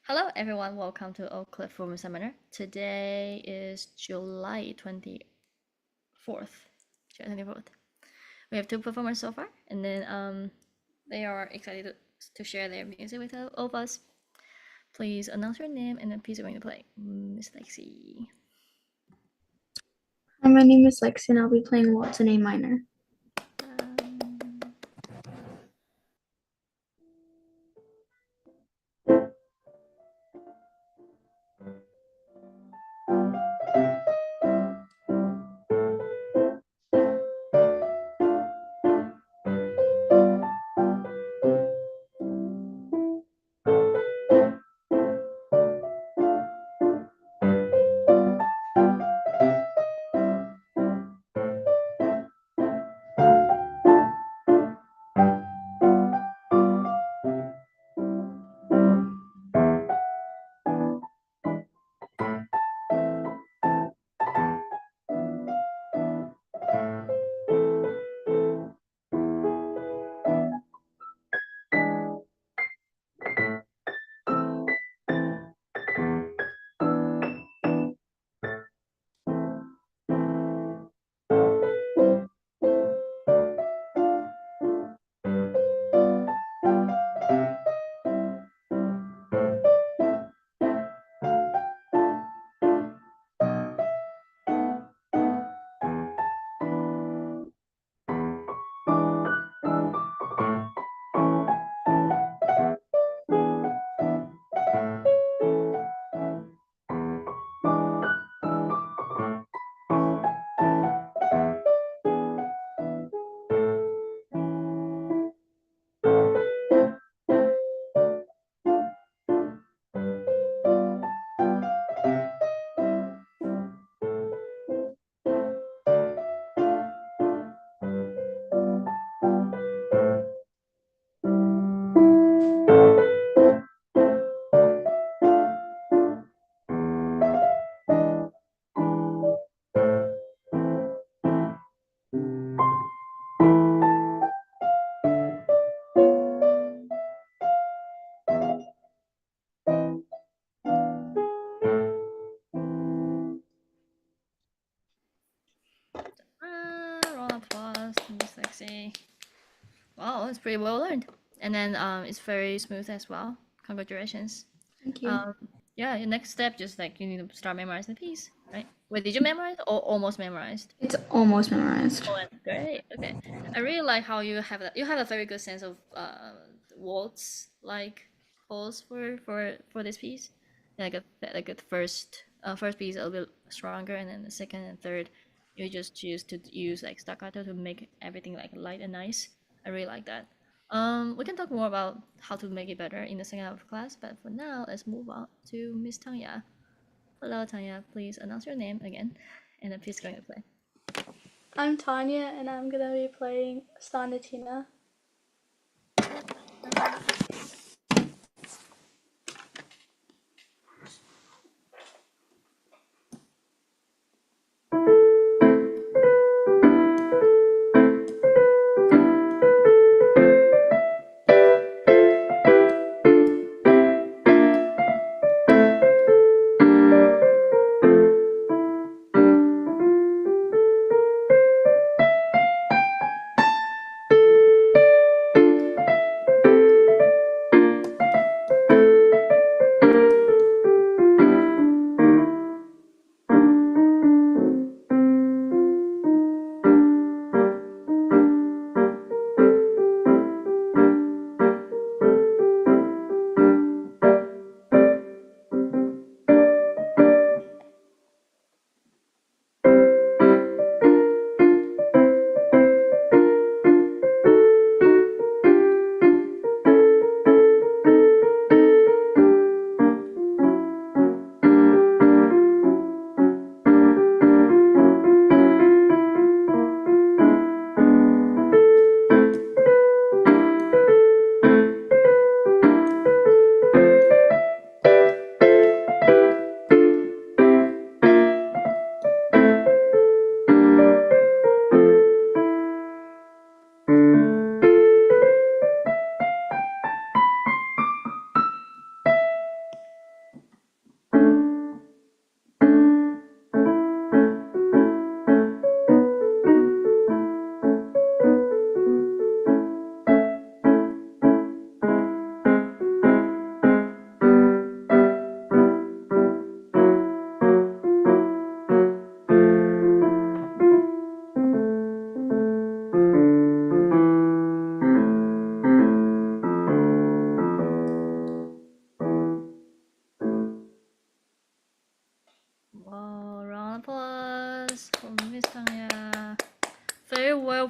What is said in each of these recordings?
Hello everyone, welcome to Oak Cliff Room Seminar. Today is July 24th. We have two performers so far, and then they are excited to share their music with all of us. Please announce your name and the piece you're going to play. Miss Lexi. Hi, my name is Lexi and I'll be playing Waltz in A minor. Round of applause, Miss Lexi. Wow, it's pretty well learned. And then it's very smooth as well. Congratulations. Thank you. Yeah, your next step just like you need to start memorizing the piece, right? Wait, did you memorize or almost memorized? It's almost memorized. Oh, that's great. Okay, I really like how you have that. You have a very good sense of waltz like pulse for this piece. Like a first piece a little bit stronger, and then the second and third, you just choose to use like staccato to make everything like light and nice. I really like that. We can talk more about how to make it better in the second half of class, but for now, let's move on to Miss Tanya. Hello, Tanya. Please announce your name again, and the piece going to play. I'm Tanya and I'm gonna be playing Sonatina.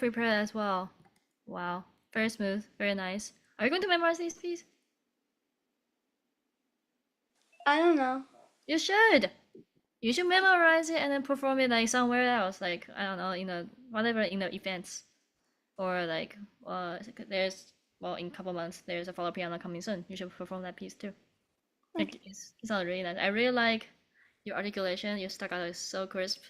prepared as well. Wow, very smooth, very nice. Are you going to memorize these piece? I don't know. You should. You should memorize it and then perform it like somewhere else, like I don't know, whatever in the events, or like there's in a couple months there's a follow piano coming soon. You should perform that piece too. Like it's not really nice. I really like your articulation. Your staccato is so crisp.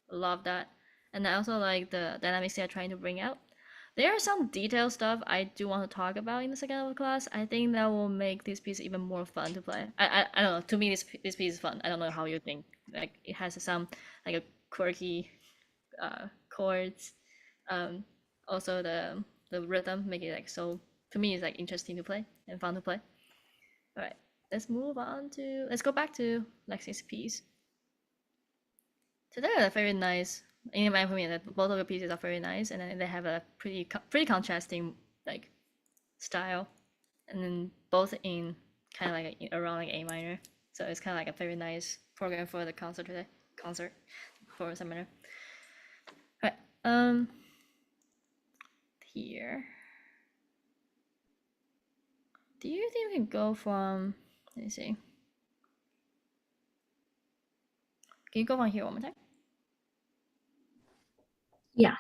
Love that. And I also like the dynamics they're trying to bring out. There are some detail stuff I do want to talk about in the second level class. I think that will make this piece even more fun to play. I don't know. To me, this piece is fun. I don't know how you think. Like it has some like a quirky chords. Um, Also the rhythm make it like so. To me, it's like interesting to play and fun to play. All right, let's go back to Lexi's piece. So they're very nice. In my opinion, that both of the pieces are very nice, and then they have a pretty contrasting like style, and then both in kind of like around like A minor. So it's kind of like a very nice program for the concert today. Concert for seminar. Right. Here. Do you think we can go from? Let me see. Can you go from here one more time? Yeah.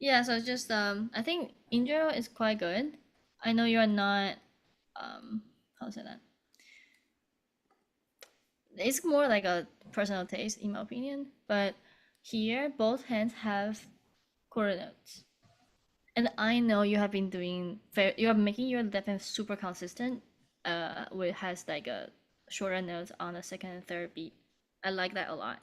Yeah, so it's just I think in general is quite good. I know you're not how to say that. It's more like a personal taste in my opinion, but here both hands have quarter notes. And I know you have been doing you are making your left hand super consistent with has like a shorter notes on the second and third beat. I like that a lot.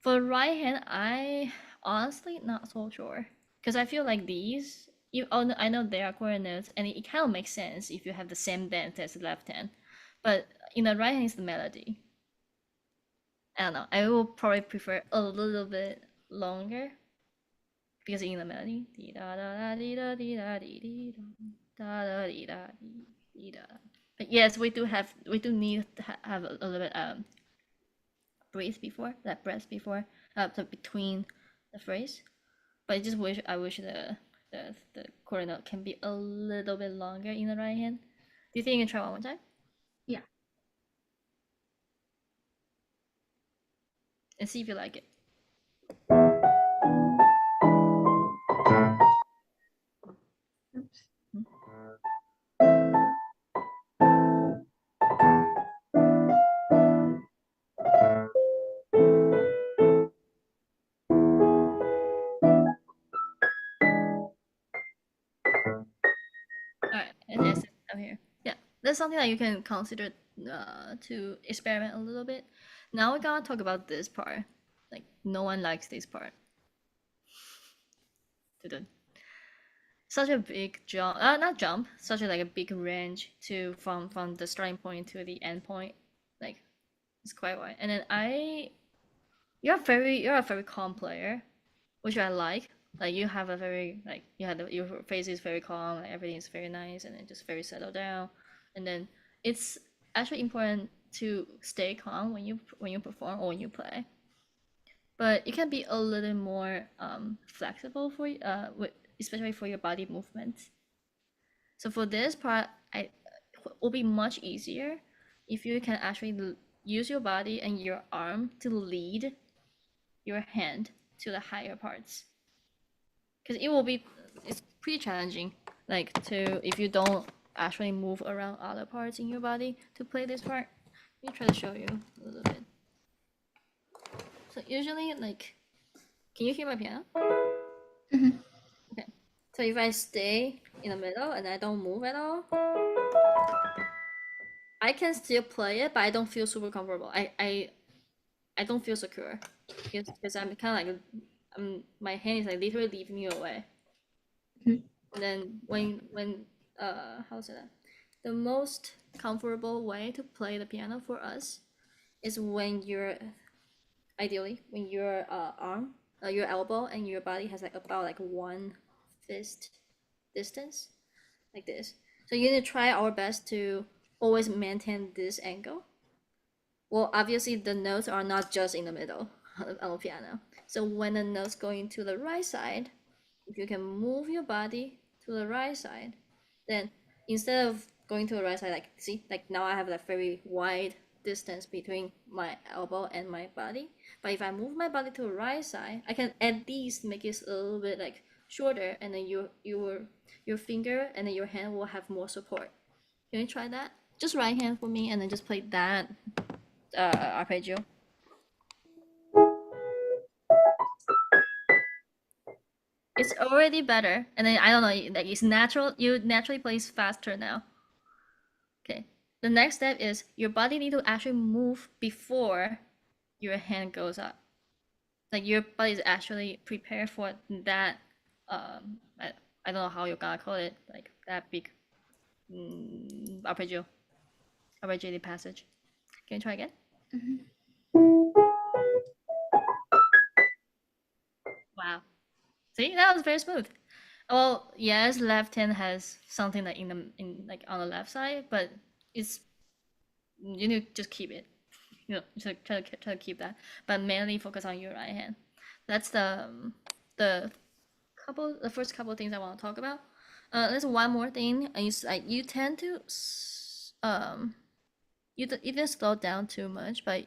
For right hand, I honestly not so sure because I feel like these. I know they are quarter notes, and it kind of makes sense if you have the same depth as the left hand, but in the right hand is the melody. I don't know. I will probably prefer a little bit longer because in the melody, but yes, we do need to have a little bit breath before so between the phrase. But I wish the quarter note can be a little bit longer in the right hand. Do you think you can try one more time? Yeah. And see if you like it. Oops. Alright, and yes, I'm here. Yeah, that's something that you can consider to experiment a little bit. Now we're gonna talk about this part. Like no one likes this part. Such a big jump, not jump, such a like a big range to from the starting point to the end point. Like it's quite wide. And then you're a very calm player, which I like. Like you have a very like your face is very calm, like everything is very nice, and then just very settled down. And then it's actually important to stay calm when you perform or when you play. But it can be a little more flexible for you, especially for your body movements. So for this part, I will be much easier if you can actually use your body and your arm to lead your hand to the higher parts, because it's pretty challenging like to if you don't actually move around other parts in your body to play this part. Let me try to show you a little bit. So usually like, can you hear my piano? Mhm. Okay, so if I stay in the middle and I don't move at all, I can still play it, but I don't feel super comfortable. I don't feel secure because I'm kind of like my hand is like literally leaving me away. Mhm. And then when how's it? the most comfortable way to play the piano for us is when you're ideally when your arm, your elbow, and your body has like about like one fist distance, like this. So you need to try our best to always maintain this angle. Well, obviously the notes are not just in the middle on the piano. So when the notes going to the right side, if you can move your body to the right side, then instead of going to the right side, like see, like now I have like very wide distance between my elbow and my body. But if I move my body to the right side, I can at least make it a little bit like shorter, and then your finger and then your hand will have more support. Can you try that? Just right hand for me, and then just play that arpeggio. It's already better, and then I don't know, like it's natural. You naturally plays faster now. Okay. The next step is your body need to actually move before your hand goes up. Like your body is actually prepared for that. I don't know how you're gonna call it. Like that big arpeggio, arpeggiated passage. Can you try again? Wow. See, that was very smooth. Well, yes, left hand has something like in like on the left side, but it's you need to just keep it. You know, try to keep that, but mainly focus on your right hand. That's the the first couple of things I want to talk about. There's one more thing. Is like you tend to you didn't slow down too much, but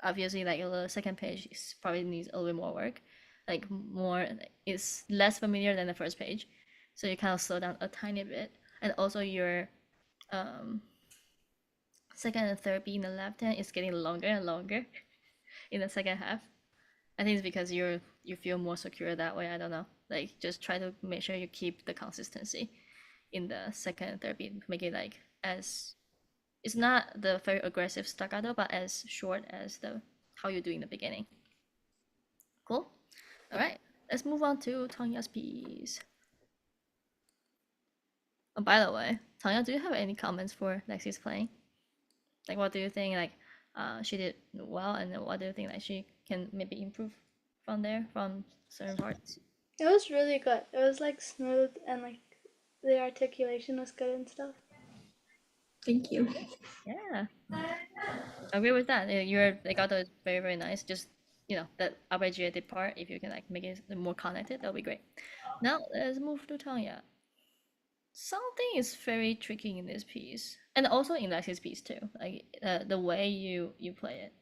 obviously like the second page is probably needs a little bit more work, like more is less familiar than the first page, so you kind of slow down a tiny bit, and also your um second and third beat in the left hand is getting longer and longer in the second half. I think it's because you feel more secure that way. I don't know. Like just try to make sure you keep the consistency in the second and third beat. Make it like as it's not the very aggressive staccato, but as short as the how you do in the beginning. Cool. All right. Let's move on to Tanya's piece. Oh, by the way, Tanya, do you have any comments for Lexi's playing? Like, what do you think? Like, she did well, and then what do you think? Like, she can maybe improve from there, from certain parts. It was really good. It was like smooth and like the articulation was good and stuff. Thank you. Yeah, I agree with that. Your legato is very very nice. Just that arpeggiated part. If you can like make it more connected, that'll be great. Now let's move to Tanya. Something is very tricky in this piece, and also in Lexi's piece too. Like the way you play it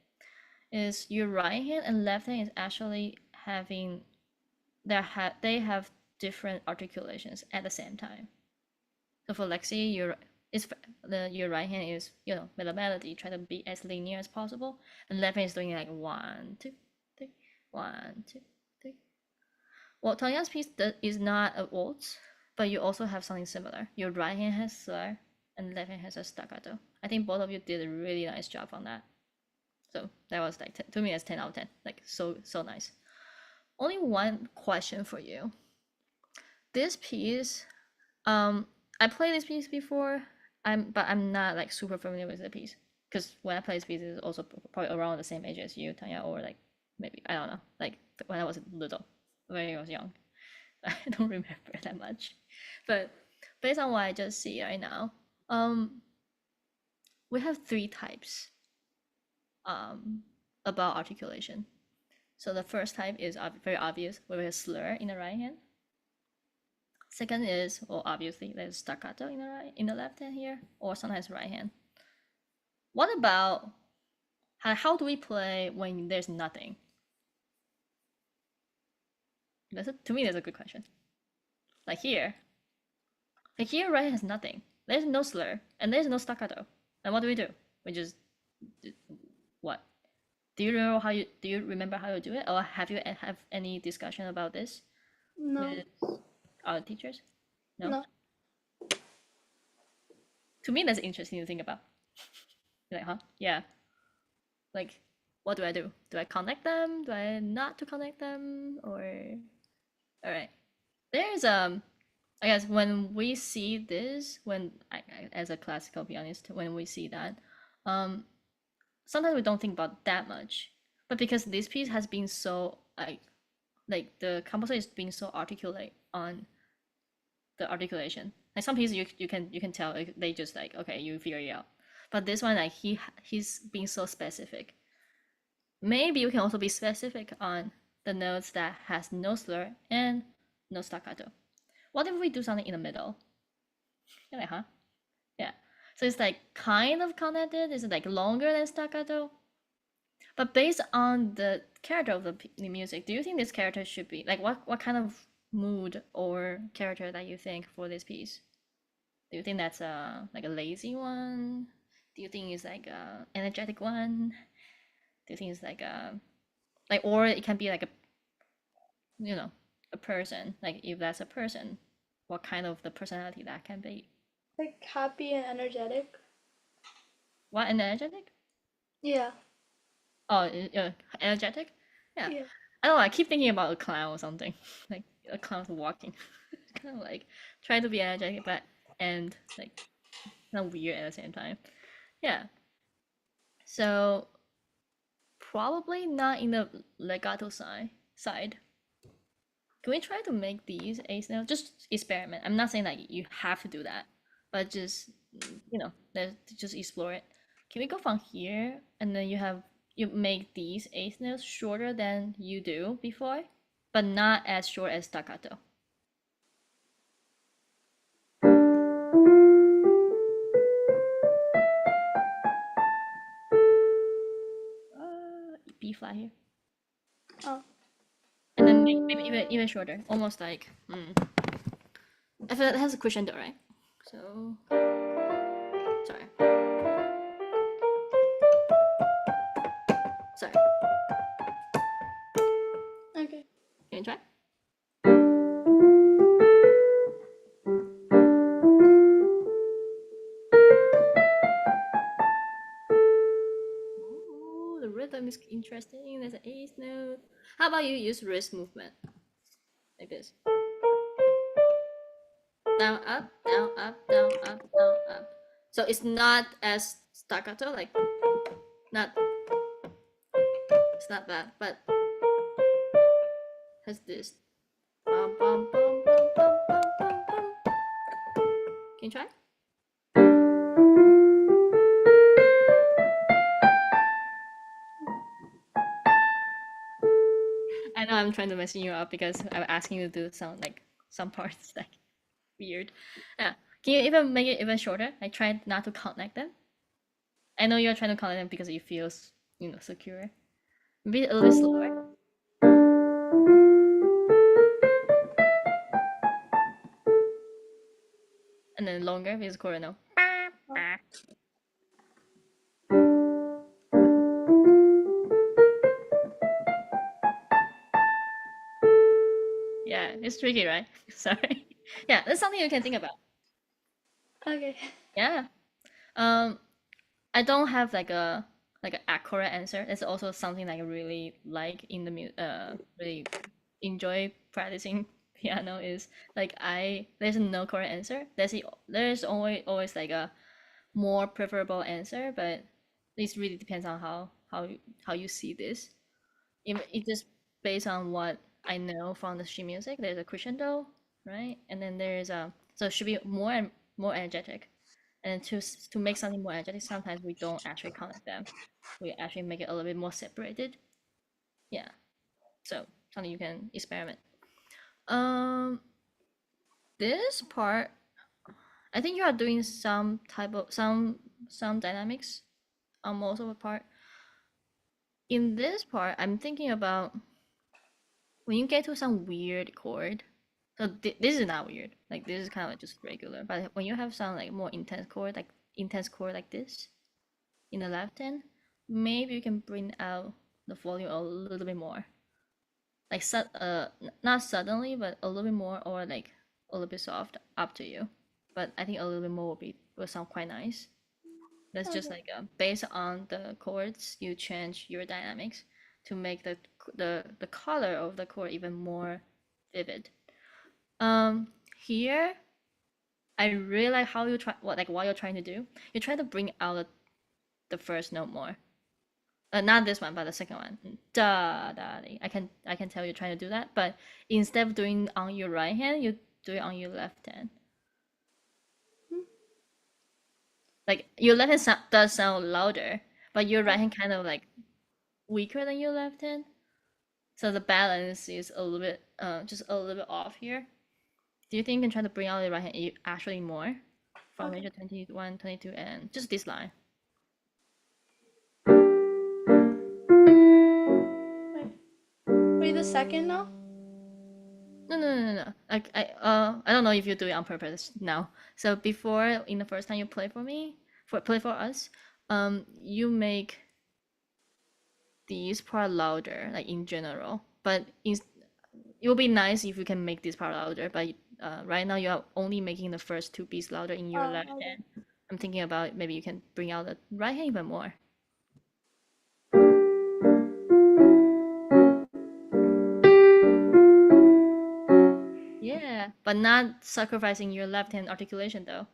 is your right hand and left hand is actually having they have different articulations at the same time. So for Lexi, your right hand is with the melody try to be as linear as possible, and left hand is doing like 1 2 3 1 2 3. Well, Tanya's piece is not a waltz, but you also have something similar. Your right hand has slur, and left hand has a staccato. I think both of you did a really nice job on that. So that was like to me, that's 10 out of 10. Like so nice. Only one question for you. This piece, I played this piece before. But I'm not like super familiar with the piece because when I play this piece, is also probably around the same age as you, Tanya, or like maybe I don't know, like when I was little, when I was young. I don't remember that much, but based on what I just see right now, we have three types about articulation. So the first type is very obvious, with a slur in the right hand. Second is, well, obviously there's staccato in the left hand here, or sometimes right hand. What about how do we play when there's nothing? To me, that's a good question. Like here, right hand has nothing. There's no slur and there's no staccato. And what do? We just what? Do you remember how you do it, or have you have any discussion about this No. with our teachers? No. No. To me, that's interesting to think about. You're like, huh? Yeah. Like, what do I do? Do I connect them? Do I not to connect them? Or all right. There's I guess when we see this, as a classical pianist, when we see that, um, sometimes we don't think about that much. But because this piece has been so like the composer is being so articulate on the articulation. Like some pieces you can tell like, they just like okay you figure it out. But this one like he's being so specific. Maybe you can also be specific on the notes that has no slur and no staccato. What if we do something in the middle? You're like, huh? Yeah. So it's like kind of connected. It's like longer than staccato. But based on the character of the music, do you think this character should be like what kind of mood or character that you think for this piece? Do you think that's a like a lazy one? Do you think it's like a energetic one? Do you think it's like a like or it can be like a you know a person like if that's a person, what kind of the personality that can be? Like happy and energetic. What energetic? Yeah. Oh, energetic. Yeah, Yeah. I don't know. I keep thinking about a clown or something like a clown walking, kind of like try to be energetic but and like kind of weird at the same time. Yeah. So probably not in the legato side. Can we try to make these ace nails? Just experiment. I'm not saying that you have to do that, but just let's just explore it. Can we go from here and then you make these ace nails shorter than you do before, but not as short as staccato. B flat here, Oh. and then maybe even shorter, almost like I feel that has a crescendo, right? So sorry. Sorry. Okay. Can you try? Oh, the rhythm is interesting. There's an eighth note. How about you use wrist movement like this? Down, up, down, up, down, up, down, up. So it's not as staccato, like not. It's not that, but has this. Bum, bum, bum, bum, bum, bum, bum, bum. Can you try? I know I'm trying to mess you up because I'm asking you to do some like some parts like weird. Yeah. Can you even make it even shorter? I tried not to connect them. I know you're trying to connect them because it feels secure. Maybe a little bit slower and then longer because chord no. Yeah, it's tricky, right? Sorry. Yeah, that's something you can think about. Okay. Yeah. Um, I don't have like an accurate answer. It's also something that I really like in the really enjoy practicing piano is like there's no correct answer. There's always like a more preferable answer, but this really depends on how you see this. It just based on what I know from the sheet music. There's a crescendo, right? And then there's a so it should be more and more energetic. And to make something more energetic, sometimes we don't actually connect them. We actually make it a little bit more separated. Yeah. So something you can experiment. Um, this part, I think you are doing some type of some dynamics on most of the part. In this part, I'm thinking about when you get to some weird chord. So this is not weird. Like this is kind of like just regular. But when you have some like more intense chord like this in the left hand, maybe you can bring out the volume a little bit more. Like not suddenly, but a little bit more, or like a little bit soft. Up to you. But I think a little bit more will sound quite nice. That's just Okay. like based on the chords, you change your dynamics to make the color of the chord even more vivid. Um, here, I really like how you try what you're trying to do. You try to bring out the first note more. Not this one, but the second one. Da da. I can tell you're trying to do that, but instead of doing on your right hand, you do it on your left hand. Like your left hand does sound louder, but your right hand kind of like weaker than your left hand. So the balance is a little bit, just a little bit off here. Do you think you can try to bring out the right hand actually more? From Okay. measure 21, 22, and just this line. Wait, the second now? No. Like I don't know if you do it on purpose now. So before, in the first time you play for me, play for us, you make these part louder, like in general. But it will be nice if you can make this part louder. But right now you are only making the first two beats louder in your left Okay. hand. I'm thinking about maybe you can bring out the right hand even more. Yeah, but not sacrificing your left hand articulation though.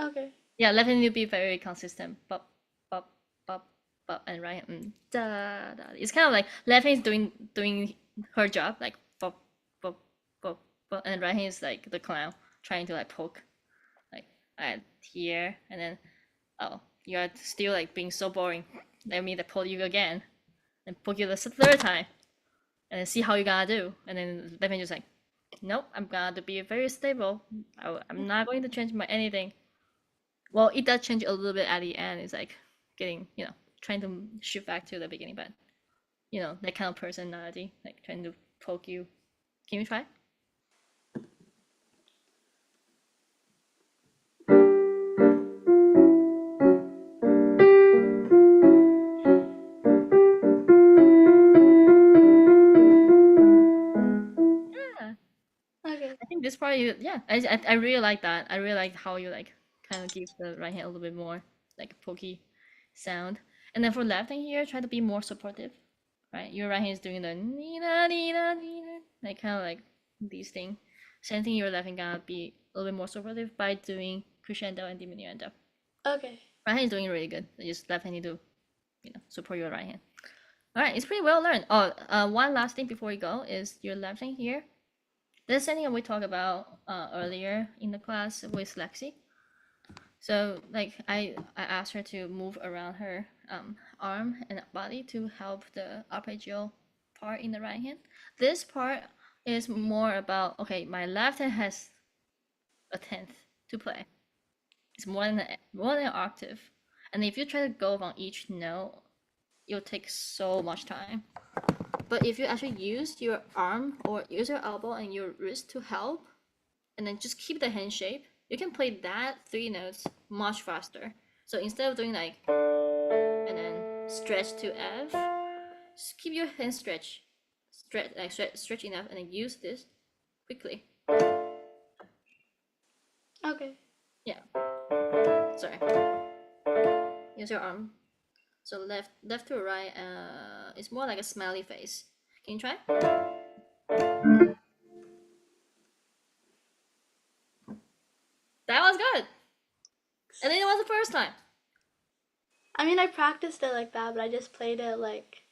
Okay. Yeah, left hand will be very consistent. Bop, bop, bop, bop, and right hand da da. It's kind of like left hand is doing her job, like bop, bop, bop, bop, and right hand is like the clown trying to like poke, like here, and then oh, you are still like being so boring. Let me poke you again, and poke you the third time, and then see how you gonna do, and then left hand just like, nope, I'm gonna be very stable. I'm not going to change my anything. Well, it does change a little bit at the end. It's like getting, trying to shift back to the beginning, but that kind of personality, like trying to poke you. Can you try? Yeah, Okay. I think this part, yeah, I really like that. I really like how you like kind of give the right hand a little bit more like pokey sound, and then for left hand here, try to be more supportive. Right, your right hand is doing the nina nina nina, like kind of like these things. Same thing, your left hand gonna be a little bit more supportive by doing crescendo and diminuendo. Okay. Right hand is doing really good. Just left hand need to, support your right hand. All right, it's pretty well learned. Oh, one last thing before we go is your left hand here. This is something we talked about earlier in the class with Lexi. So like I asked her to move around her arm and body to help the arpeggio part in the right hand. This part is more about, okay, my left hand has a tenth to play. It's more than an octave, and if you try to go on each note, it'll take so much time. But if you actually use your arm or use your elbow and your wrist to help, and then just keep the hand shape, you can play that three notes much faster. So instead of doing like and then stretch to F, just keep your hand stretch enough, and then use this quickly. Okay. Yeah. Sorry. Use your arm. So left to right. It's more like a smiley face. Can you try? That was good. And then it was the first time. I mean, I practiced it like that, but I just played it like.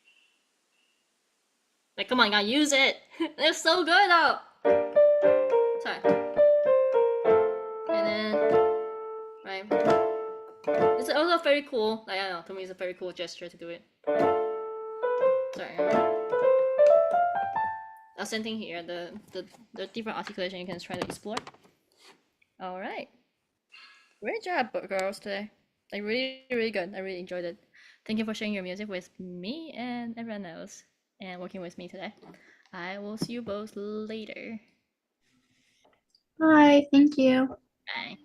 Like, come on, gotta use it. It's so good though. Sorry. And then, right. It's also very cool. Like, I don't know, to me, it's a very cool gesture to do it. Sorry. Same thing here. The different articulation you can try to explore. All right. Great job, girls, today. Like, really, really good. I really enjoyed it. Thank you for sharing your music with me and everyone else and working with me today. I will see you both later. Bye. Thank you. Bye.